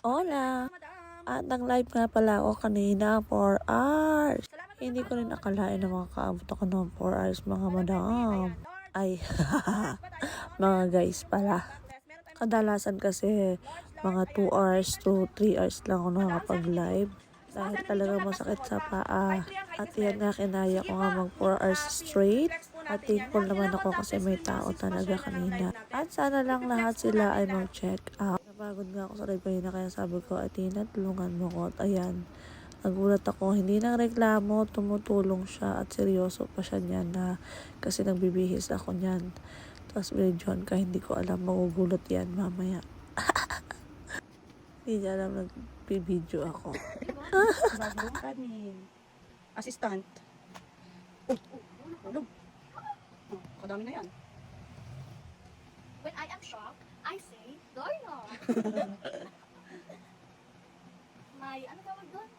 Hola! At nag-live nga pala ako kanina 4 hours. Hindi ko rin akalain na makakaabot ako ng 4 hours mga madam. Ay, mga guys pala. Kadalasan kasi mga 2 hours to 3 hours lang ako nakakapag-live. Dahil talagang masakit sa paa. At yan nga kinaya ko nga mag 4 hours straight. At thankful naman ako kasi may tao talaga kanina. At sana lang lahat sila ay mag-check out. Napagod nga ako sa live kanina kaya sabi ko, Athena, tulungan mo ko. At ayan, nagulat ako. Hindi nang reklamo, tumutulong siya at seryoso pa siya niyan na kasi nagbibihis ako niyan. Tapos videoan ka, hindi ko alam, magugulat yan mamaya. Hindi niya alam nagbibideo ako. Bagong kanin. Assistant. Ulog. Kadami na yan. When I am shocked, I say, Dorna. May, ano tawag doon?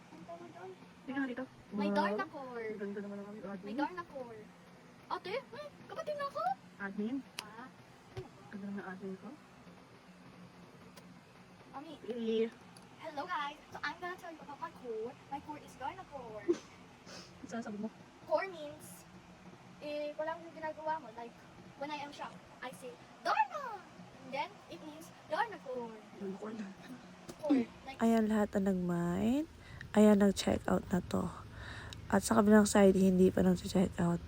Ano tawag doon? Tingnan nga dito. May Dorna core. Ganda naman ang aming May admin. Dorna core. Ate, kapatid na ako? Admin? Ah, Ganda naman ang admin ko. Mami. Eh, Hello guys. So I'm gonna tell you about my core. My core is Dorna core. saan sabi mo? Core means, walang ginagawa mo. Like, when I am shocked, I say, Dorna! And then, it means Dorna core. Lulukol. Core. Like, Ayan lahat na nag-mine. Ayan, nag-check out na to. At sa kabilang side, hindi pa nag-check out.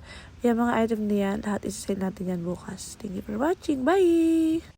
Yung mga item niyan, lahat isa-sale natin yan bukas. Thank you for watching. Bye!